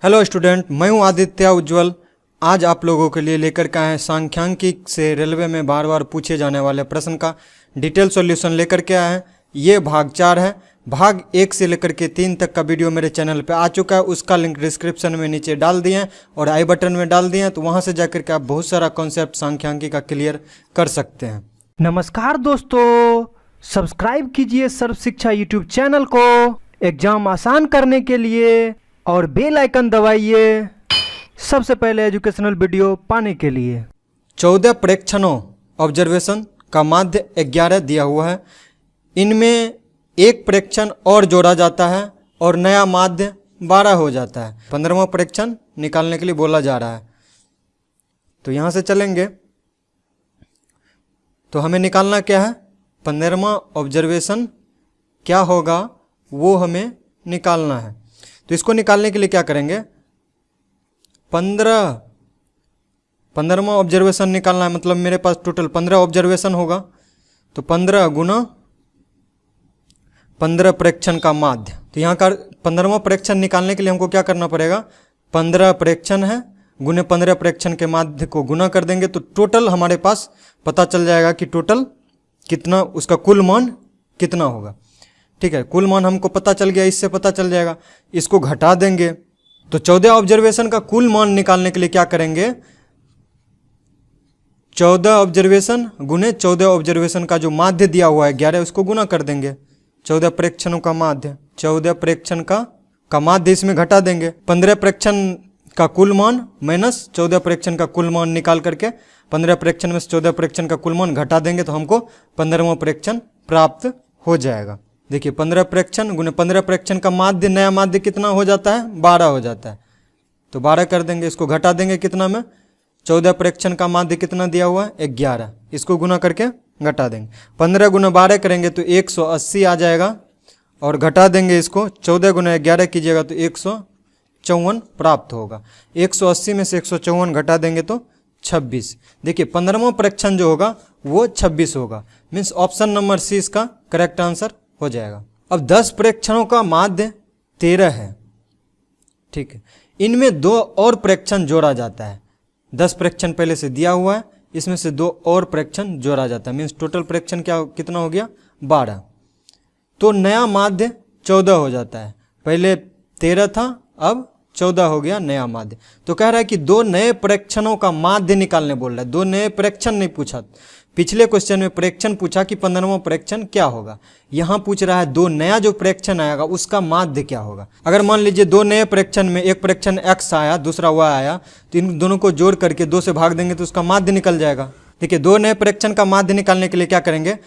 Hello student, मैं हूं आदित्य उज्ज्वल। आज आप लोगों के लिए लेकर के आए हैं सांख्यिकी से रेलवे में बार बार पूछे जाने वाले प्रश्न का डिटेल सॉल्यूशन लेकर के आए हैं। ये भाग 4 है। भाग 1 से लेकर के 3 तक का वीडियो मेरे चैनल पे आ चुका है, उसका लिंक डिस्क्रिप्शन में नीचे डाल दिए हैं और आई बटन में डाल दिए हैं, तो वहाँ से जाकर के आप बहुत सारा कॉन्सेप्ट सांख्यिकी का क्लियर कर सकते हैं। नमस्कार दोस्तों, सब्सक्राइब कीजिए सर्व शिक्षा यूट्यूब चैनल को एग्जाम आसान करने के लिए और बेल आइकन दबाइए सबसे पहले एजुकेशनल वीडियो पाने के लिए। 14 प्रेक्षणों ऑब्जर्वेशन का माध्य 11 दिया हुआ है। इनमें एक प्रेक्षण और जोड़ा जाता है और नया माध्य 12 हो जाता है। 15वां प्रेक्षण निकालने के लिए बोला जा रहा है। तो यहाँ से चलेंगे तो हमें निकालना क्या है, 15वां ऑब्जर्वेशन क्या होगा वो हमें निकालना है। तो इसको निकालने के लिए क्या करेंगे, 15वां ऑब्जर्वेशन निकालना है, मतलब मेरे पास टोटल 15 ऑब्जर्वेशन होगा। तो 15 गुना 15 प्रेक्षण का माध्य। तो यहाँ का 15वां प्रेक्षण निकालने के लिए हमको क्या करना पड़ेगा, 15 प्रेक्षण है गुने 15 प्रेक्षण के माध्य को गुना कर देंगे तो टोटल हमारे पास पता चल जाएगा कि टोटल कितना, उसका कुल मान कितना होगा। ठीक है, कुल मान हमको पता चल गया, इससे पता चल जाएगा। इसको घटा देंगे तो 14 ऑब्जर्वेशन का कुल मान निकालने के लिए क्या करेंगे, 14 ऑब्जर्वेशन गुने 14 ऑब्जर्वेशन का जो माध्य दिया हुआ है 11, उसको गुना कर देंगे। 14 प्रेक्षणों का माध्य, 14 प्रेक्षण का माध्य इसमें घटा देंगे। 15 प्रेक्षण का कुल मान माइनस 14 प्रेक्षण का कुल मान निकाल करके 15 प्रेक्षण में से 14 प्रेक्षण का कुल मान घटा देंगे तो हमको 15वां प्रेक्षण प्राप्त हो जाएगा। देखिए 15 प्रेक्षण गुने 15 प्रेक्षण का माध्य, नया माध्य कितना हो जाता है, 12 हो जाता है। तो 12 कर देंगे, इसको घटा देंगे कितना में, 14 प्रेक्षण का माध्य कितना दिया हुआ है 11, इसको गुना करके घटा देंगे। 15 गुना 12 करेंगे तो 180 आ जाएगा और घटा देंगे इसको, 14 गुना 11 कीजिएगा तो 154 प्राप्त होगा। 180 में से 154 घटा देंगे तो 26। देखिए 15वां प्रेक्षण जो होगा वो 26 होगा, मीन्स ऑप्शन नंबर सी इसका करेक्ट आंसर हो जाएगा। अब 10 प्रेक्षणों का माध्य 13 है। ठीक है, इनमें 2 और प्रेक्षण जोड़ा जाता है। 10 प्रेक्षण पहले से दिया हुआ है, इसमें से 2 और प्रेक्षण जोड़ा जाता है, मीन्स टोटल प्रेक्षण कितना हो गया 12। तो नया माध्य 14 हो जाता है, पहले 13 था अब 14 हो गया नया माध्य। तो कह रहा है कि 2 नए प्रेक्षणों का माध्य निकालने बोल रहा है। 2 नए प्रेक्षण नहीं पूछा, पिछले क्वेश्चन में प्रेक्षण पूछा कि 15वां प्रेक्षण क्या होगा, यहाँ पूछ रहा है 2 नया जो प्रेक्षण आएगा उसका माध्य क्या होगा। अगर मान लीजिए 2 नए प्रेक्षण में एक प्रेक्षण x आया दूसरा y आया, तो इन दोनों को जोड़ करके 2 से भाग देंगे तो उसका माध्य निकल जाएगा। देखिए 2 नए प्रेक्षण का माध्य निकालने के लिए क्या करेंगे,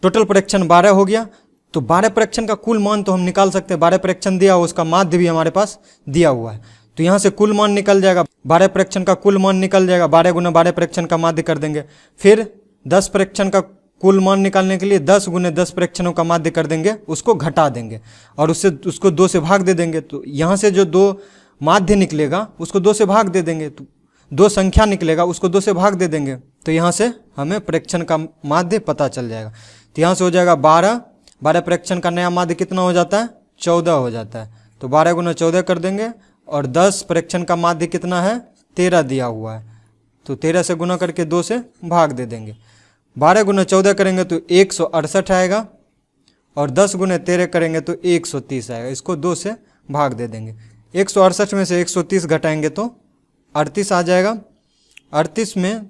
टोटल प्रेक्षण 12 हो गया, तो 12 प्रेक्षण का कुल मान तो हम निकाल सकते हैं। 12 प्रेक्षण दिया हुआ, उसका माध्य भी हमारे पास दिया हुआ है, तो यहाँ से कुल मान निकल जाएगा। 12 प्रेक्षण का कुल मान निकल जाएगा, 12 गुना 12 प्रेक्षण का माध्य कर देंगे। फिर 10 प्रेक्षण का कुल मान निकालने के लिए 10 गुने 10 प्रेक्षणों का माध्य कर देंगे, उसको घटा देंगे और उसको 2 से भाग दे देंगे। तो यहाँ से जो 2 माध्य निकलेगा उसको 2 से भाग दे देंगे, तो 2 संख्या निकलेगा उसको 2 से भाग दे देंगे, तो यहाँ से हमें प्रेक्षण का माध्य पता चल जाएगा। तो यहाँ से हो जाएगा 12 प्रेक्षण का नया माध्य कितना हो जाता है 14 हो जाता है। तो 12 गुना 14 कर देंगे और 10 प्रेक्षण का माध्य कितना है 13 दिया हुआ है, तो 13 से गुना करके 2 से भाग दे देंगे। 12 गुना 14 करेंगे तो 168 आएगा और 10 गुने 13 करेंगे तो 130 आएगा, इसको 2 से भाग दे देंगे। 168 में से 130 घटाएंगे तो 38 आ जाएगा, 38 में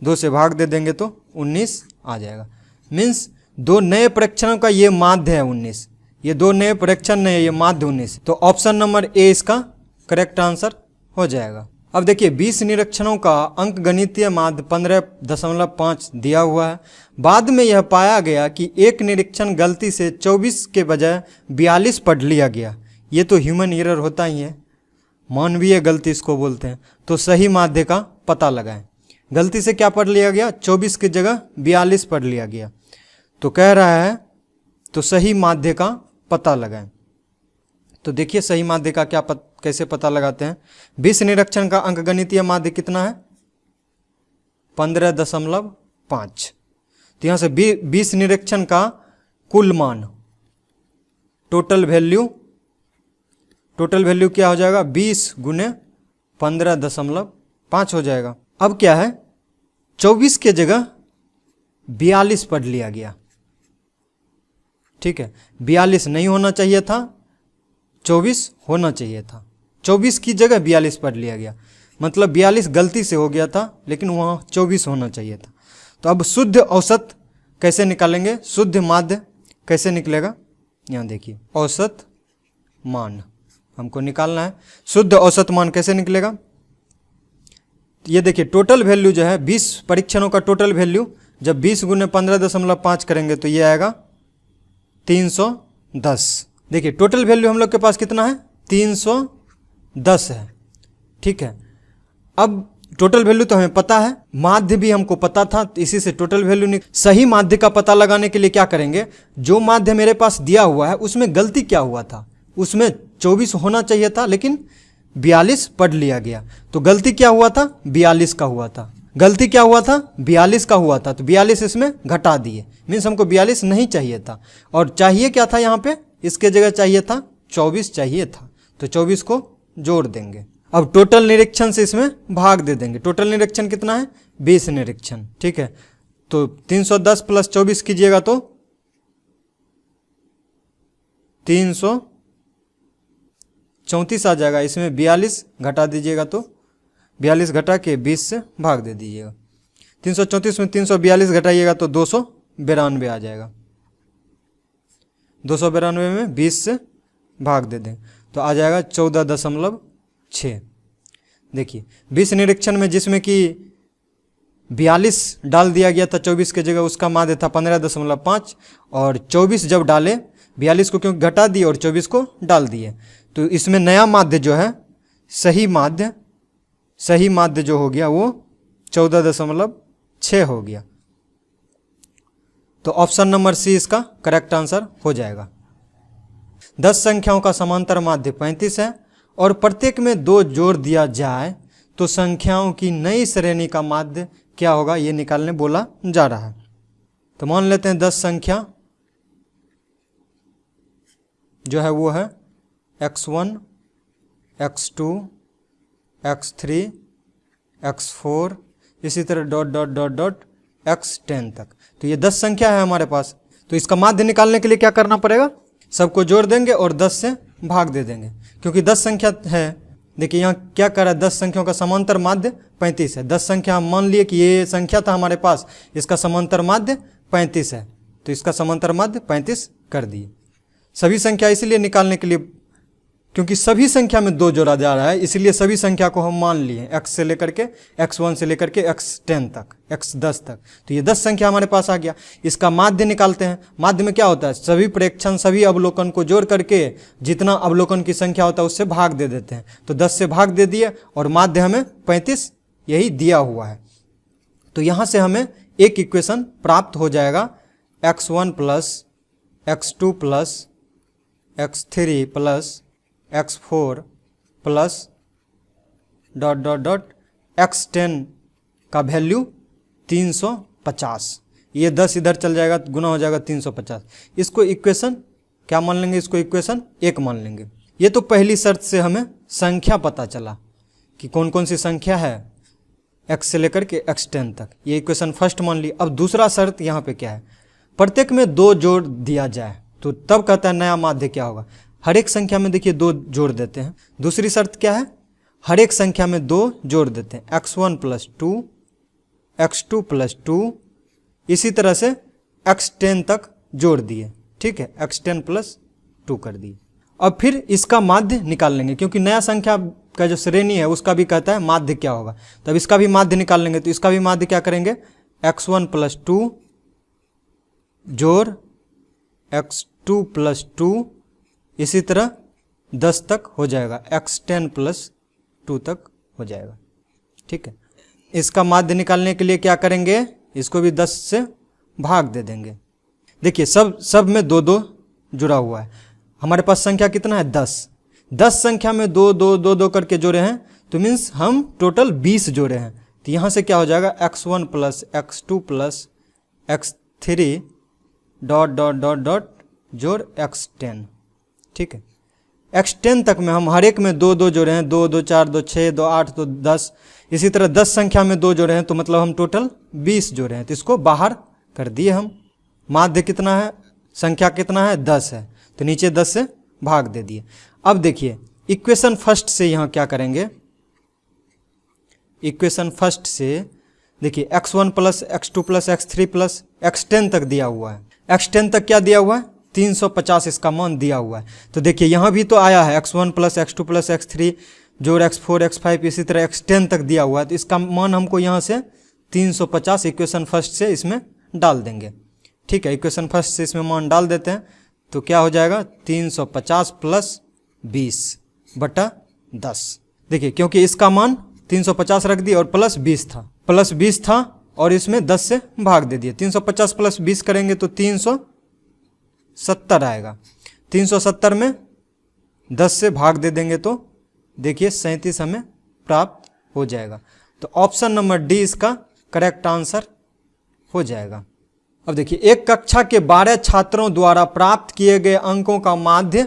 2 से भाग दे देंगे तो 19 आ जाएगा। मीन्स 2 नए प्रेक्षणों का ये माध्य है 19, ये 2 नए प्रेक्षण नहीं है, ये माध्य 19। तो ऑप्शन नंबर ए इसका करेक्ट आंसर हो जाएगा। अब देखिए 20 निरीक्षणों का अंक गणितीय माध्य 15.5 दिया हुआ है। बाद में यह पाया गया कि एक निरीक्षण गलती से 24 के बजाय 42 पढ़ लिया गया। ये तो ह्यूमन एरर होता ही है, मानवीय गलती इसको बोलते हैं। तो सही माध्य का पता लगाएं। गलती से क्या पढ़ लिया गया, 24 की जगह 42 पढ़ लिया गया। तो कह रहा है तो सही माध्य का पता लगाएं। तो देखिए सही माध्य का कैसे पता लगाते हैं। 20 निरीक्षण का अंकगणितीय माध्य कितना है 15.5। तो यहाँ से 20 निरीक्षण का कुल मान, टोटल वैल्यू टोटल वैल्यू क्या हो जाएगा 20 गुने 15.5 हो जाएगा। अब क्या है 24 के जगह 42 पढ़ लिया गया, ठीक है। 42 नहीं होना चाहिए था, 24 होना चाहिए था। 24 की जगह 42 पढ़ लिया गया, मतलब 42 गलती से हो गया था, लेकिन वहाँ 24 होना चाहिए था। तो अब शुद्ध औसत कैसे निकालेंगे, शुद्ध माध्य कैसे निकलेगा, यहाँ देखिए औसत मान हमको निकालना है। शुद्ध औसत मान कैसे निकलेगा, ये देखिए टोटल वैल्यू जो है 20 परीक्षणों का टोटल वैल्यू जब 20 गुने 15.5 करेंगे तो ये आएगा 310। देखिए टोटल वैल्यू हम लोग के पास कितना है 310 है, ठीक है। अब टोटल वैल्यू तो हमें पता है, माध्य भी हमको पता था, तो इसी से टोटल वैल्यू सही माध्य का पता लगाने के लिए क्या करेंगे, जो माध्य मेरे पास दिया हुआ है उसमें गलती क्या हुआ था, उसमें 24 होना चाहिए था लेकिन 42 पढ़ लिया गया। तो गलती क्या हुआ था 42 का हुआ था, गलती क्या हुआ था 42 का हुआ था, तो 42 इसमें घटा दिए, मीन्स हमको 42 नहीं चाहिए था। और चाहिए क्या था यहाँ पे, इसके जगह चाहिए था 24 चाहिए था, तो 24 को जोड़ देंगे। अब टोटल निरीक्षण से इसमें भाग दे देंगे। टोटल निरीक्षण कितना है 20 निरीक्षण, ठीक है। तो 310 प्लस 24 कीजिएगा तो 334 आ जाएगा। इसमें 42 घटा दीजिएगा तो 42 घटा के 20 से भाग दे दीजिएगा। 334 में 342 घटाइएगा तो 292 आ जाएगा। 292 में 20 से भाग दे दें तो आ जाएगा 14.6। देखिए 20 निरीक्षण में जिसमें कि 42 डाल दिया गया था 24 के जगह, उसका माध्य था 15.5, और 24 जब डाले 42 को क्योंकि घटा दिए और 24 को डाल दिए, तो इसमें नया माध्य जो है सही माध्य जो हो गया वो 14.6 हो गया। तो ऑप्शन नंबर सी इसका करेक्ट आंसर हो जाएगा। 10 संख्याओं का समांतर माध्य 35 है और प्रत्येक में 2 जोड़ दिया जाए तो संख्याओं की नई श्रेणी का माध्य क्या होगा, ये निकालने बोला जा रहा है। तो मान लेते हैं 10 संख्या जो है वो है x1, x2, x3, x4, इसी तरह dot dot dot dot x10 तक। तो ये 10 संख्या है हमारे पास, तो इसका माध्य निकालने के लिए क्या करना पड़ेगा, सबको जोड़ देंगे और 10 से भाग दे देंगे, क्योंकि 10 संख्या है। देखिए यहाँ क्या कर रहा है, 10 संख्याओं का समांतर माध्य 35 है। 10 संख्या हम मान लिए कि ये संख्या था हमारे पास, इसका समांतर माध्य 35 है, तो इसका समांतर माध्य 35 कर दिए। सभी संख्या इसलिए निकालने के लिए क्योंकि सभी संख्या में 2 जोड़ा जा रहा है, इसलिए सभी संख्या को हम मान लिए x से लेकर के x1 से लेकर के x10 तक, x10 तक। तो ये 10 संख्या हमारे पास आ गया। इसका माध्य निकालते हैं। माध्य में क्या होता है, सभी प्रेक्षण सभी अवलोकन को जोड़ करके जितना अवलोकन की संख्या होता है उससे भाग दे देते हैं। तो 10 से भाग दे दिए और माध्य हमें 35 यही दिया हुआ है। तो यहाँ से हमें एक इक्वेशन प्राप्त हो जाएगा, x1 plus x2 plus x3 plus x4 plus dot dot dot x10 का वैल्यू 350। ये 10 इधर चल जाएगा तो गुना हो जाएगा 350। इसको इक्वेशन क्या मान लेंगे, इसको इक्वेशन 1 मान लेंगे। ये तो पहली शर्त से हमें संख्या पता चला कि कौन कौन सी संख्या है x से लेकर के x10 तक, ये इक्वेशन फर्स्ट मान ली। अब दूसरा शर्त यहाँ पे क्या है, प्रत्येक में 2 जोड़ दिया जाए तो तब कहता है नया माध्य क्या होगा। हर एक संख्या में देखिए 2 जोड़ देते हैं। दूसरी शर्त क्या है, हर एक संख्या में 2 जोड़ देते हैं, x1 प्लस 2, x2 प्लस 2, इसी तरह से x10 तक जोड़ दिए, ठीक है, x10 प्लस 2 कर दिए। अब फिर इसका माध्य निकाल लेंगे, क्योंकि नया संख्या का जो श्रेणी है उसका भी कहता है माध्य क्या होगा। तब इसका भी माध्य निकाल लेंगे। तो इसका भी माध्य क्या करेंगे, x1 प्लस 2 जोड़ x2 प्लस 2, इसी तरह 10 तक हो जाएगा, x10 प्लस 2 तक हो जाएगा, ठीक है। इसका माध्य निकालने के लिए क्या करेंगे, इसको भी 10 से भाग दे देंगे। देखिए सब में 2-2 जुड़ा हुआ है। हमारे पास संख्या कितना है 10। 10 संख्या में 2-2 करके जोड़े हैं, तो मीन्स हम टोटल 20 जोड़े हैं। तो यहाँ से क्या हो जाएगा, x1 plus x2 plus x3 dot dot dot dot जोड़ x10, ठीक है। x10 तक में हम हर एक में 2 2 जोड़े हैं, 2 2 4 2 6 2 8 2 10, इसी तरह 10 संख्या में 2 जोड़े हैं तो मतलब हम टोटल 20 जोड़े हैं, तो इसको बाहर कर दिए हम। माध्य कितना है, संख्या कितना है, 10 है, तो नीचे 10 से भाग दे दिए। अब देखिए इक्वेशन फर्स्ट से यहाँ क्या करेंगे, इक्वेशन फर्स्ट से देखिए x1 plus x2 plus x3 plus x10 तक दिया हुआ है। x10 तक क्या दिया हुआ है, 350 इसका मान दिया हुआ है। तो देखिए यहाँ भी तो आया है x1 plus x2 plus x3 जोड़ x4 x5, इसी तरह x10 तक दिया हुआ है, तो इसका मान हमको यहाँ से 350 इक्वेशन फर्स्ट से इसमें डाल देंगे। ठीक है, इक्वेशन फर्स्ट से इसमें मान डाल देते हैं तो क्या हो जाएगा 350 प्लस 20/10। देखिए क्योंकि इसका मान 350 रख दिया और प्लस 20 था और इसमें 10 से भाग दे दिए। 350 प्लस 20 करेंगे तो 370 आएगा। 370 में 10 से भाग दे देंगे तो देखिए 37 हमें प्राप्त हो जाएगा। तो ऑप्शन नंबर डी इसका करेक्ट आंसर हो जाएगा। अब देखिए एक कक्षा के 12 छात्रों द्वारा प्राप्त किए गए अंकों का माध्य,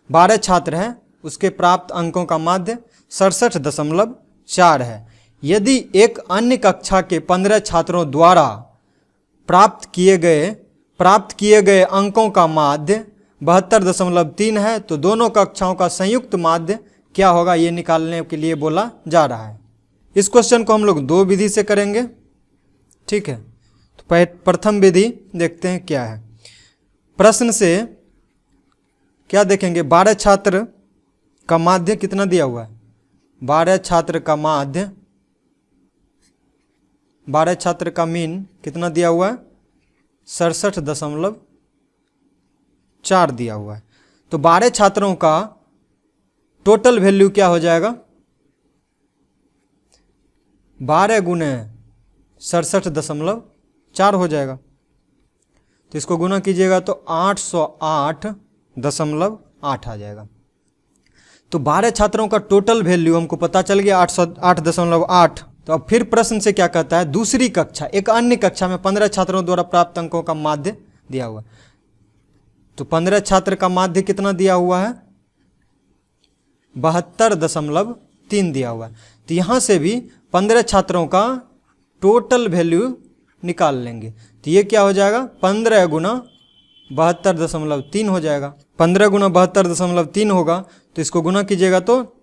12 छात्र हैं उसके प्राप्त अंकों का माध्य 67.4 है। यदि एक अन्य कक्षा के 15 छात्रों द्वारा प्राप्त किए गए अंकों का माध्य 72.3 है तो दोनों कक्षाओं का संयुक्त माध्य क्या होगा, ये निकालने के लिए बोला जा रहा है। इस क्वेश्चन को हम लोग 2 विधि से करेंगे। ठीक है, तो प्रथम विधि देखते हैं क्या है। प्रश्न से क्या देखेंगे, 12 छात्र का माध्य कितना दिया हुआ है, 12 छात्र का माध्य, 12 छात्र का मीन कितना दिया हुआ है 67.4 दिया हुआ है। तो 12 छात्रों का टोटल वैल्यू क्या हो जाएगा, 12 गुने 67.4 हो जाएगा। तो इसको गुना कीजिएगा तो 808.8 आ जाएगा। तो 12 छात्रों का टोटल वैल्यू हमको पता चल गया 808.8। तो अब फिर प्रश्न से क्या कहता है, दूसरी कक्षा एक अन्य कक्षा में 15 छात्रों द्वारा प्राप्त अंकों का माध्य दिया हुआ है। तो 15 छात्र का माध्य कितना दिया हुआ है 72.3 दिया हुआ है। तो यहाँ से भी 15 छात्रों का टोटल वैल्यू निकाल लेंगे। तो ये क्या हो जाएगा 15 गुना 72.3 हो जाएगा। 15 गुना 72.3 होगा तो इसको गुना कीजिएगा तो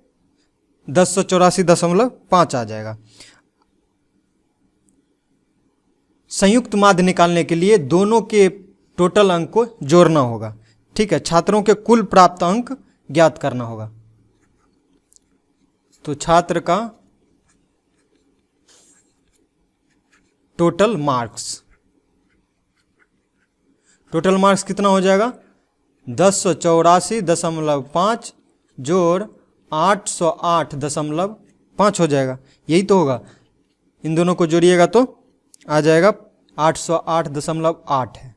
1084.5 आ जाएगा। संयुक्त माध्य निकालने के लिए दोनों के टोटल अंक को जोड़ना होगा। ठीक है, छात्रों के कुल प्राप्त अंक ज्ञात करना होगा। तो छात्र का टोटल मार्क्स कितना हो जाएगा 1084.5 जोड़ 808.5 हो जाएगा। यही तो होगा, इन दोनों को जोड़िएगा तो आ जाएगा 808.8 है।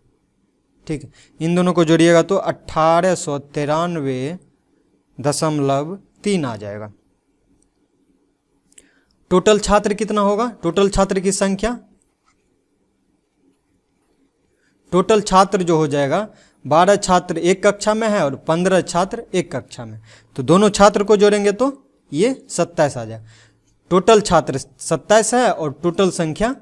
ठीक है, इन दोनों को जोड़िएगा तो 1893.3 आ जाएगा। टोटल छात्र कितना होगा, टोटल छात्र की संख्या, टोटल छात्र जो हो जाएगा 12 छात्र एक कक्षा में है और 15 छात्र एक कक्षा में, तो दोनों छात्र को जोड़ेंगे तो ये 27 आ जाएगा। टोटल छात्र 27 है और टोटल संख्या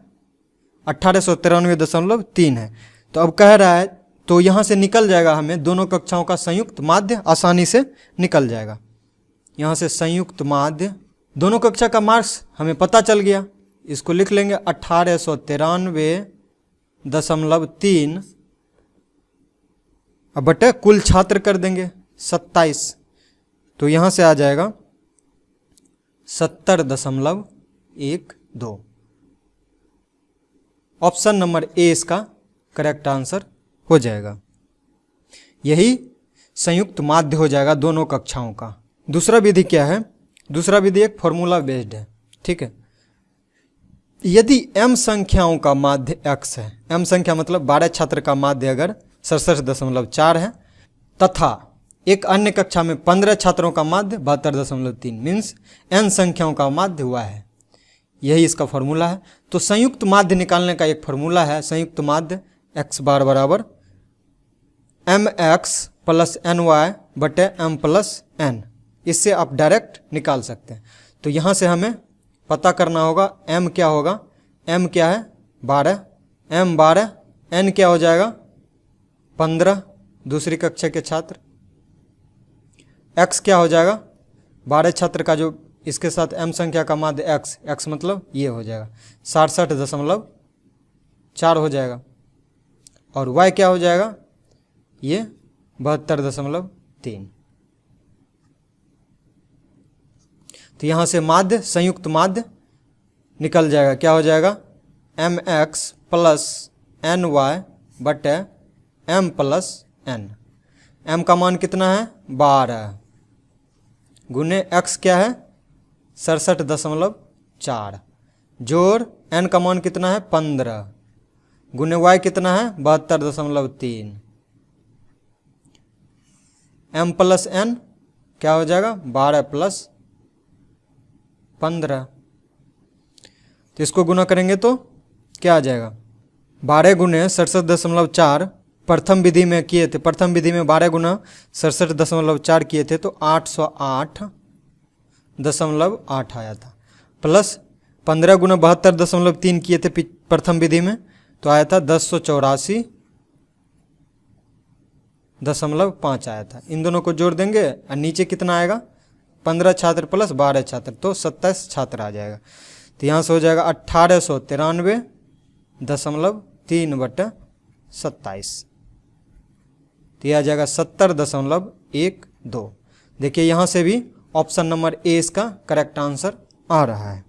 1893.3 है। तो अब कह रहा है तो यहाँ से निकल जाएगा, हमें दोनों कक्षाओं का संयुक्त माध्य आसानी से निकल जाएगा। यहाँ से संयुक्त माध्य दोनों कक्षा का मार्क्स हमें पता चल गया, इसको लिख लेंगे 1893.3 अब बटे कुल छात्र कर देंगे 27, तो यहाँ से आ जाएगा 70.12। ऑप्शन नंबर ए इसका करेक्ट आंसर हो जाएगा। यही संयुक्त माध्य हो जाएगा दोनों कक्षाओं का। दूसरा विधि क्या है, दूसरा विधि एक फॉर्मूला बेस्ड है। ठीक है, यदि m संख्याओं का माध्य x है, m संख्या मतलब 12 छात्र का माध्य अगर 67.4 है तथा एक अन्य कक्षा में 15 छात्रों का माध्य 72.3 मीन्स n संख्याओं का माध्य y है, यही इसका फॉर्मूला है। तो संयुक्त माध्य निकालने का एक फॉर्मूला है, संयुक्त माध्य x बार बराबर mx प्लस ny बटे m प्लस n, इससे आप डायरेक्ट निकाल सकते हैं। तो यहाँ से हमें पता करना होगा m क्या होगा, m क्या है 12, m 12, n क्या हो जाएगा 15, दूसरी कक्षा के छात्र, x क्या हो जाएगा 12 छात्र का जो इसके साथ m संख्या का माध्य x मतलब ये हो जाएगा 67.4 हो जाएगा, और y क्या हो जाएगा ये 72.3। तो यहाँ से माध्य संयुक्त माध्य निकल जाएगा, क्या हो जाएगा mx प्लस ny बटे m प्लस n। m का मान कितना है 12 गुने x क्या है 67.4 जोड़ n का मान कितना है 15 गुने y कितना है 72.3। m प्लस n क्या हो जाएगा 12 प्लस 15। तो इसको गुना करेंगे तो क्या आ जाएगा 12 गुने 67.4 प्रथम विधि में किए थे, प्रथम विधि में 12 गुना 67.4 किए थे तो 808.8 आया था, प्लस 15 गुना 72.3 किए थे प्रथम विधि में तो आया था 1084.5 आया था। इन दोनों को जोड़ देंगे और नीचे कितना आएगा 15 छात्र प्लस 12 छात्र तो 27 छात्र आ जाएगा। तो यहाँ से हो जाएगा 1893.3/27, तो यह आ जाएगा 70.12। देखिए यहाँ से भी ऑप्शन नंबर ए इसका करेक्ट आंसर आ रहा है।